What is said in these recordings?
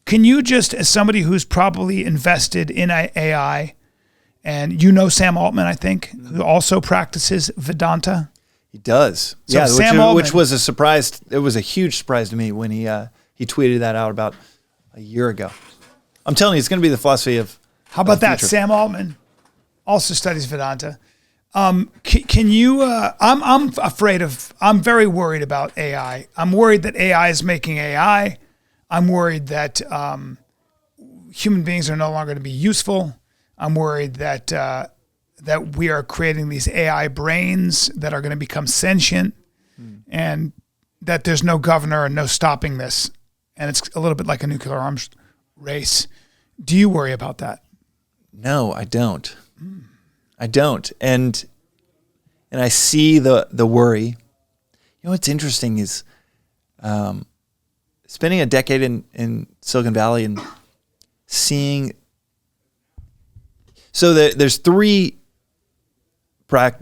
can you just, as somebody who's probably invested in AI, and you know Sam Altman, I think, who also practices Vedanta? He does. So yeah, Sam Altman, which was a surprise. It was a huge surprise to me when he tweeted that out about a year ago. I'm telling you, it's going to be the philosophy of how about that? future. Sam Altman also studies Vedanta. Can you? I'm very worried about AI. I'm worried that AI is making AI. I'm worried that human beings are no longer going to be useful. I'm worried that that we are creating these AI brains that are going to become sentient, and that there's no governor and no stopping this. And it's a little bit like a nuclear arms race. Do you worry about that? No, I don't. I don't. And I see the worry. You know what's interesting is spending a decade in Silicon Valley and seeing. So there's three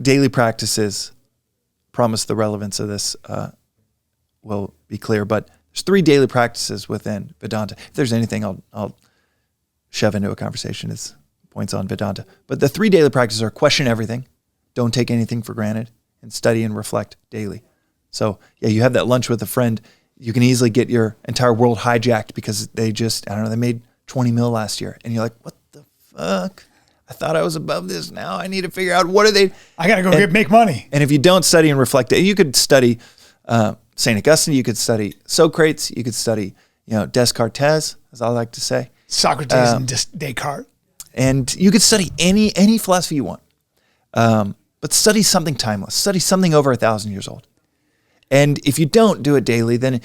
daily practices. Promise the relevance of this will be clear, but there's three daily practices within Vedanta. If there's anything I'll shove into a conversation, is points on Vedanta. But the three daily practices are question everything, don't take anything for granted, and study and reflect daily. So yeah, you have that lunch with a friend, you can easily get your entire world hijacked because they made 20 mil last year. And you're like, what the fuck? I thought I was above this. Now I need to figure out what are they. I got to go make money. And if you don't study and reflect, you could study St. Augustine, you could study Socrates, you could study, Descartes, as I like to say. Socrates and Descartes. And you could study any philosophy you want. But study something timeless. Study something over 1,000 years old. And if you don't do it daily, then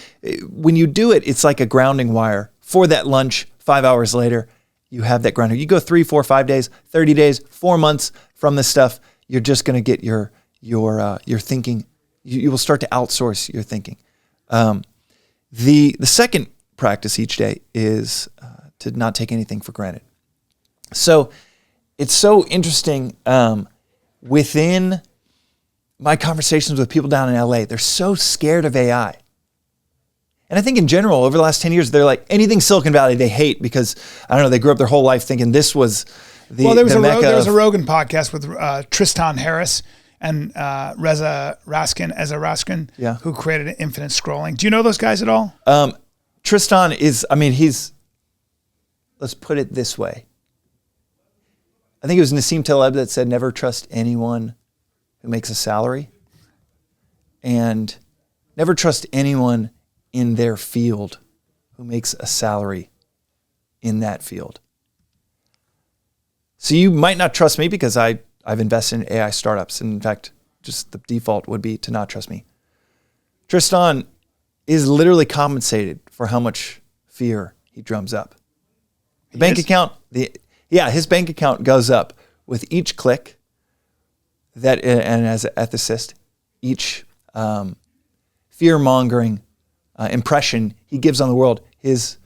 when you do it, it's like a grounding wire. For that lunch, 5 hours later, you have that grounding. You go 3, 4, 5 days, 30 days, 4 months from this stuff, you're just going to get your thinking. You will start to outsource your thinking. The second practice each day is to not take anything for granted. So it's so interesting within my conversations with people down in LA, they're so scared of AI. And I think in general, over the last 10 years, they're like, anything Silicon Valley they hate because, I don't know, they grew up their whole life thinking this was the Well, there was mecca a Rogan podcast with Tristan Harris and Reza Raskin, Yeah. who created Infinite Scrolling. Do you know those guys at all? Tristan is, let's put it this way. I think it was Nassim Taleb that said, never trust anyone who makes a salary, and never trust anyone in their field who makes a salary in that field. So you might not trust me because I've invested in AI startups. And in fact, just the default would be to not trust me. Tristan is literally compensated for how much fear he drums up. His bank account goes up with each click that, and as an ethicist, each fear-mongering impression he gives on the world, his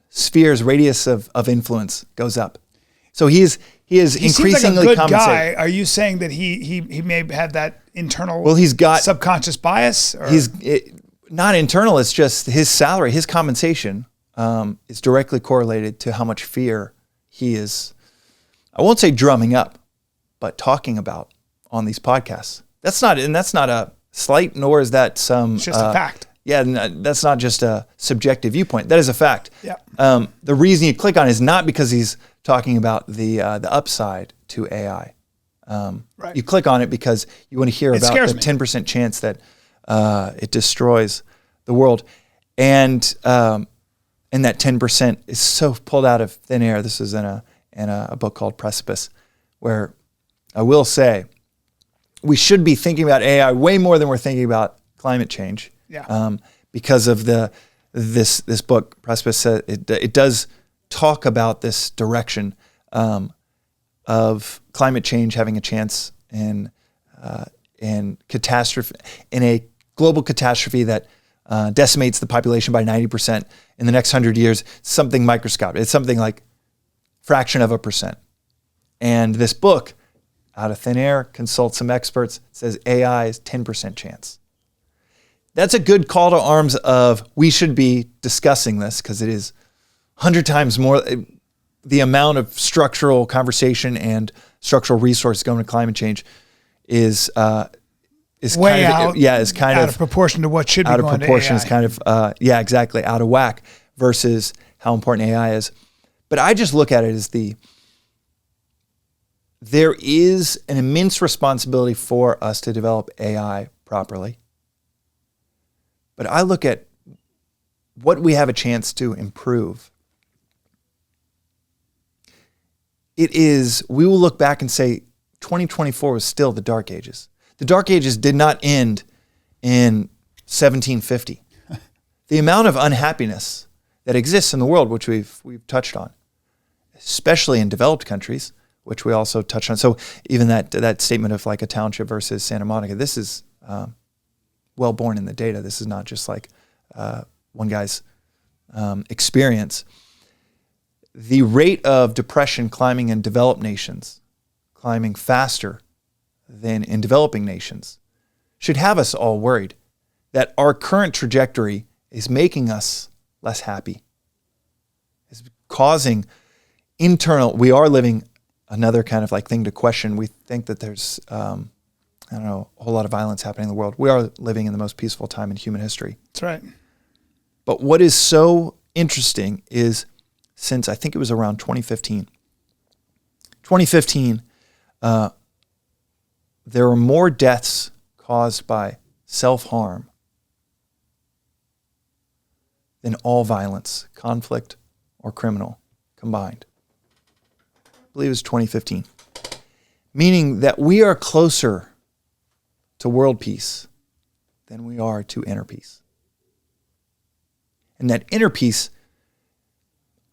sphere's radius of influence goes up. So he is increasingly seems like a good compensated. guy. Are you saying that he may have that internal he's got subconscious bias? Or? Not internal, it's just his salary, his compensation is directly correlated to how much fear he is, I won't say drumming up, but talking about on these podcasts. That's not a slight, nor is that some... It's just a fact. Yeah, that's not just a subjective viewpoint. That is a fact. Yeah. The reason you click on it is not because he's talking about the upside to AI. Right. You click on it because you want to hear about the 10% chance that it destroys the world. And that 10% is so pulled out of thin air. This is in a book called Precipice, where I will say we should be thinking about AI way more than we're thinking about climate change. Yeah. Because of this book, Precipice, it does talk about this direction of climate change having a chance in catastrophe, in a global catastrophe that decimates the population by 90% in the next 100 years. Something microscopic. It's something like fraction of a percent. And this book, out of thin air, consults some experts, says AI is 10% chance. That's a good call to arms of we should be discussing this because it is 100 times more. The amount of structural conversation and structural resources going to climate change is way kind of, is kind out of of proportion to what should be out of going proportion. to AI. Is kind of exactly out of whack versus how important AI is. But I just look at it as there is an immense responsibility for us to develop AI properly. But I look at what we have a chance to improve. We will look back and say 2024 was still the Dark Ages. The Dark Ages did not end in 1750. The amount of unhappiness that exists in the world, which we've touched on, especially in developed countries, which we also touched on. So even that statement of like a township versus Santa Monica, this is well born in the data. This is not just like one guy's experience. The rate of depression climbing in developed nations, climbing faster than in developing nations, should have us all worried that our current trajectory is making us less happy. It's causing we are living another kind of like thing to question. We think that there's, a whole lot of violence happening in the world. We are living in the most peaceful time in human history. That's right. But what is so interesting is since I think it was around 2015, there are more deaths caused by self-harm than all violence, conflict, or criminal combined. I believe it was 2015. Meaning that we are closer to world peace than we are to inner peace. And that inner peace,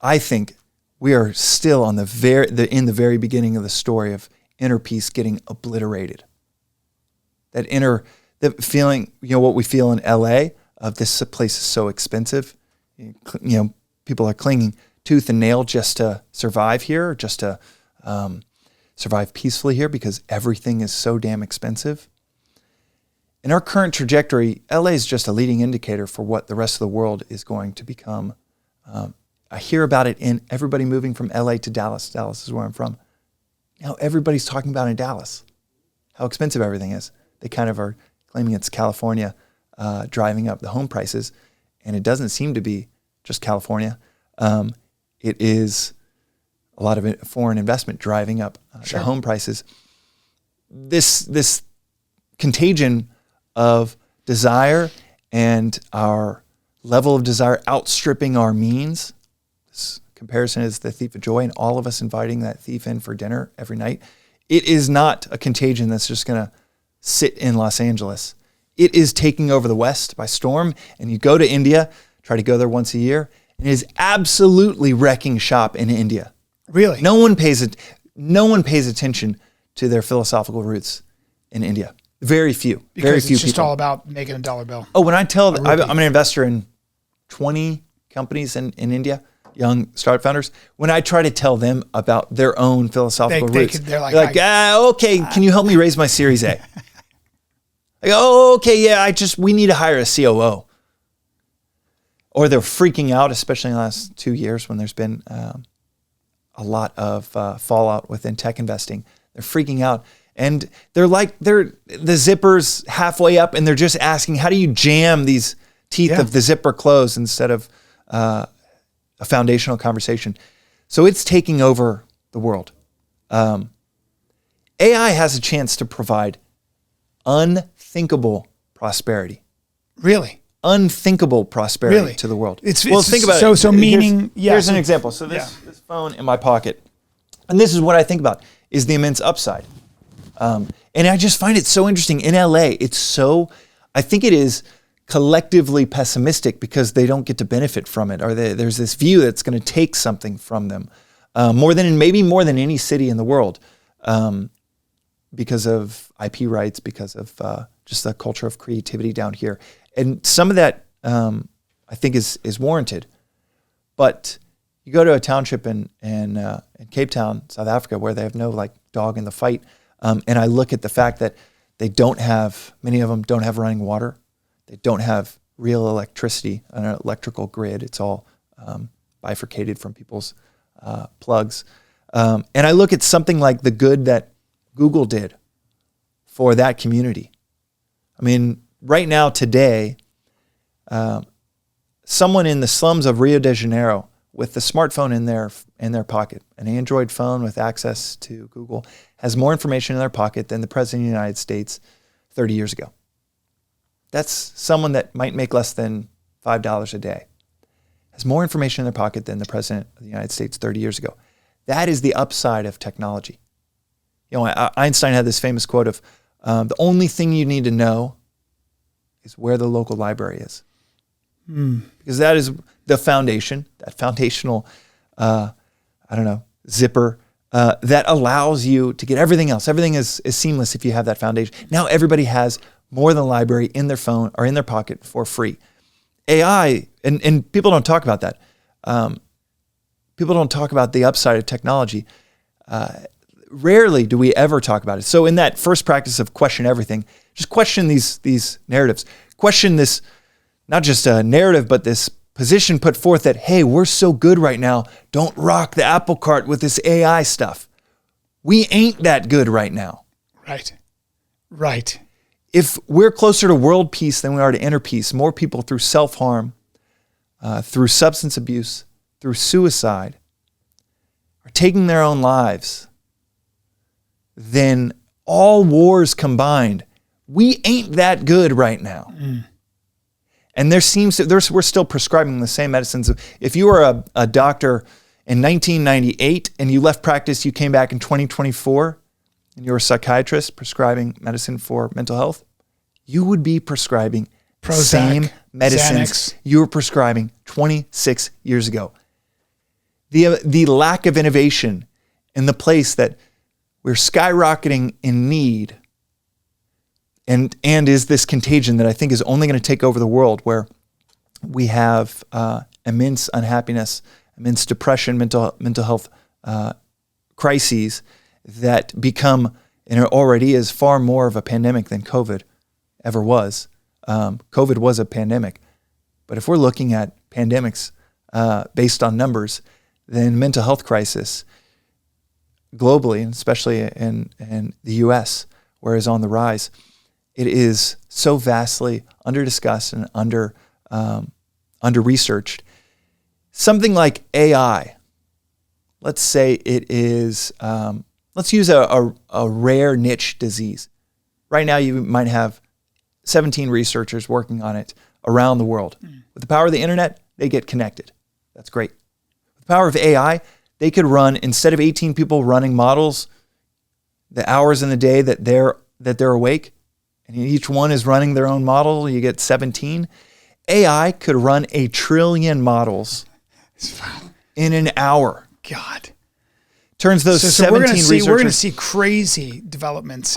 I think we are still in the very beginning of the story of inner peace getting obliterated. The feeling, what we feel in LA of this place is so expensive. People are clinging tooth and nail just to survive here, just to survive peacefully here because everything is so damn expensive. In our current trajectory, LA is just a leading indicator for what the rest of the world is going to become. I hear about it in everybody moving from LA to Dallas. Dallas is where I'm from. Now everybody's talking about in Dallas how expensive everything is. They kind of are claiming it's California driving up the home prices, and it doesn't seem to be just California. It is a lot of foreign investment driving up the home prices. This contagion of desire and our level of desire outstripping our means. This comparison is the thief of joy, and all of us inviting that thief in for dinner every night. It is not a contagion that's just going to sit in Los Angeles. It is taking over the West by storm, and you go to India, try to go there once a year, and it is absolutely wrecking shop in India. Really? No one pays attention to their philosophical roots in India. Very few. Because very few it's just people. all about making a dollar bill. Oh, when I tell, I'm an investor in 20 companies in India, young startup founders. When I try to tell them about their own philosophical roots, they're like, okay, can you help me raise my Series A? I go, okay, yeah, we need to hire a COO. Or they're freaking out, especially in the last 2 years when there's been a lot of fallout within tech investing. They're freaking out. And they're the zipper's halfway up and they're just asking, how do you jam these teeth of the zipper closed instead of a foundational conversation? So it's taking over the world. AI has a chance to provide unthinkable prosperity. Really? Unthinkable prosperity to the world. Think about it. So meaning, here's an example. So this phone in my pocket, and this is what I think about, is the immense upside. And I just find it so interesting. In LA, I think it is collectively pessimistic because they don't get to benefit from it. Or there's this view that's going to take something from them, more than any city in the world, because of IP rights, because of just the culture of creativity down here. And some of that, I think, is warranted. But you go to a township in Cape Town, South Africa, where they have no dog in the fight, and I look at the fact that many of them don't have running water. They don't have real electricity, an electrical grid. It's all bifurcated from people's plugs. And I look at something like the good that Google did for that community. I mean, right now, today, someone in the slums of Rio de Janeiro with the smartphone in their pocket, an Android phone with access to Google, has more information in their pocket than the President of the United States 30 years ago. That's someone that might make less than $5 a day, has more information in their pocket than the President of the United States 30 years ago. That is the upside of technology. You know, Einstein had this famous quote of, the only thing you need to know is where the local library is. Because that is the foundation, that foundational, zipper that allows you to get everything else. Everything is seamless if you have that foundation. Now everybody has more than a library in their phone or in their pocket for free. AI, and people don't talk about that. People don't talk about the upside of technology. Rarely do we ever talk about it. So in that first practice of question everything, just question these narratives. Question this, not just a narrative, but this position put forth that, hey, we're so good right now. Don't rock the apple cart with this AI stuff. We ain't that good right now. Right. If we're closer to world peace than we are to inner peace, more people through self-harm, through substance abuse, through suicide, are taking their own lives, then all wars combined, we ain't that good right now. And we're still prescribing the same medicines. If you were a doctor in 1998 and you left practice, you came back in 2024 and you were a psychiatrist prescribing medicine for mental health, you would be prescribing the same medicines Xanax you were prescribing 26 years ago. The lack of innovation in the place that we're skyrocketing in need and is this contagion that I think is only going to take over the world, where we have immense unhappiness, immense depression, mental health crises that become, and it already is, far more of a pandemic than COVID ever was. COVID was a pandemic. But if we're looking at pandemics based on numbers, then mental health crisis globally, and especially in the U.S., where it's on the rise, it is so vastly under-discussed and under-researched. Something like AI, let's say it is, let's use a rare niche disease. Right now you might have 17 researchers working on it around the world. With the power of the internet, they get connected. That's great. With the power of AI, they could run, instead of 18 people running models, the hours in the day that they're awake, and each one is running their own model, you get 17. AI could run 1 trillion models in an hour. God. Turns those 17 researchers. We're going to see crazy developments.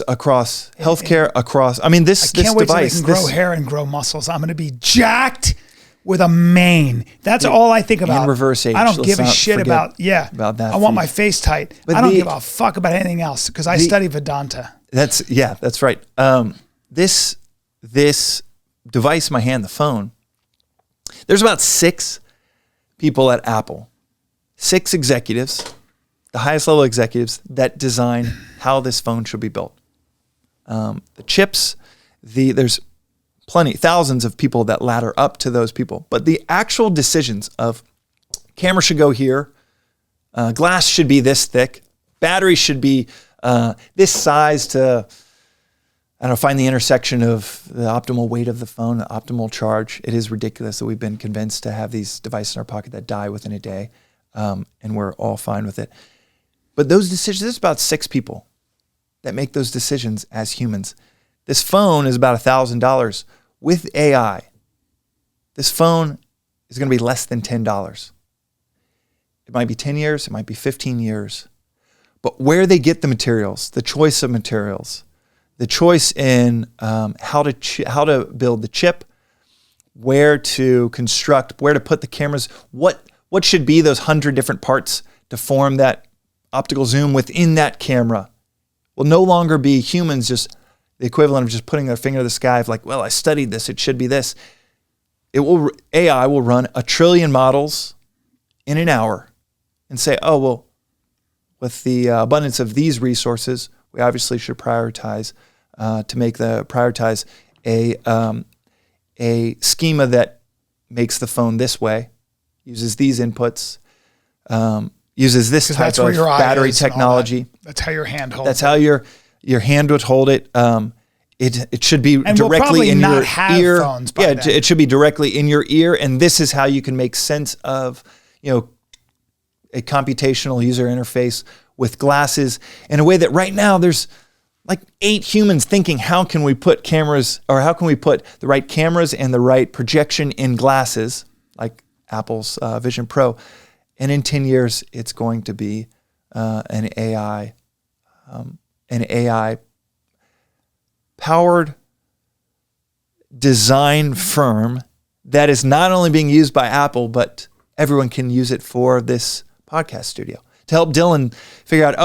Across healthcare, across. I mean, this I can't wait device. till I can grow hair and grow muscles. I'm going to be jacked with a mane. That's all I think about. And reverse age. I don't give a shit about that. I want my face tight. But I don't give a fuck about anything else because I study Vedanta. That's right. This device in my hand, the phone, there's about 6 people at Apple, 6 executives, the highest level executives that design how this phone should be built. The chips, there's thousands of people that ladder up to those people. But the actual decisions of camera should go here, glass should be this thick, battery should be this size to, find the intersection of the optimal weight of the phone, the optimal charge. It is ridiculous that we've been convinced to have these devices in our pocket that die within a day, and we're all fine with it. But those decisions, there's about 6 people that make those decisions as humans. This phone is about $1,000. With AI, this phone is going to be less than $10. It might be 10 years, it might be 15 years. But where they get the materials, the choice of materials, the choice in how to build the chip, where to construct, where to put the cameras, what should be those 100 different parts to form that optical zoom within that camera will no longer be humans just the equivalent of just putting their finger to the sky of I studied this, it should be this. AI will run 1 trillion models in an hour and say, oh, well, with the abundance of these resources, we obviously should prioritize a schema that makes the phone this way, uses these inputs, uses this type of battery technology. That's how your hand holds. That's how your hand would hold it. It should be and directly in your ear. Phones by then. It should be directly in your ear, and this is how you can make sense of, a computational user interface with glasses in a way that right now there's like 8 humans thinking, how can we put the right cameras and the right projection in glasses, like Apple's Vision Pro, and in 10 years it's going to be an AI powered design firm that is not only being used by Apple, but everyone can use it for this podcast studio to help Dylan figure out,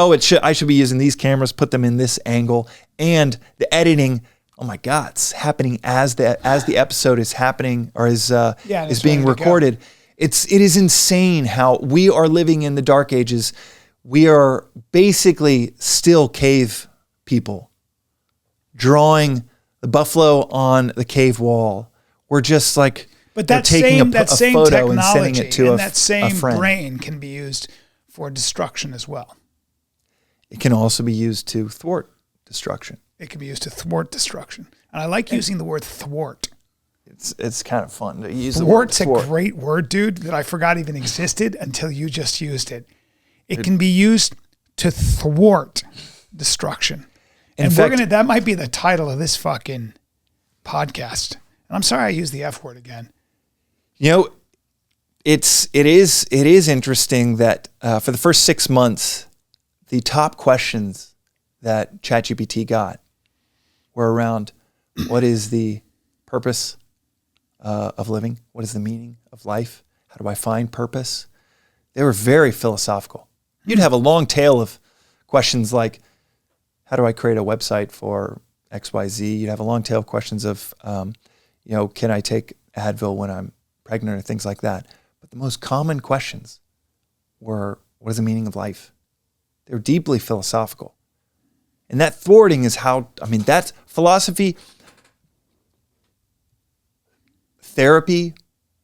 I should be using these cameras, put them in this angle, and the editing. Oh my God, it's happening as the episode is happening or is being recorded. It is insane how we are living in the dark ages. We are basically still cave people drawing the buffalo on the cave wall. We're just like, but that taking same a photo technology and sending it to and that same friend. brain can be used for destruction as well. It can also be used to thwart destruction. It can be used to thwart destruction. And I like using the word thwart. It's kind of fun to use the word thwart. Thwart's a great word, dude, that I forgot even existed until you just used it. It can be used to thwart destruction. And that might be the title of this fucking podcast. And I'm sorry I used the F word again. It is interesting that for the first 6 months, the top questions that ChatGPT got were around what is the purpose of living? What is the meaning of life? How do I find purpose? They were very philosophical. You'd have a long tail of questions like, how do I create a website for XYZ? You'd have a long tail of questions of, can I take Advil when I'm pregnant or things like that? But the most common questions were, what is the meaning of life? They were deeply philosophical. And that thwarting is that's philosophy, therapy,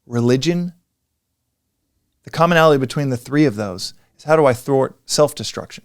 religion. The commonality between the three of those is, how do I thwart self-destruction?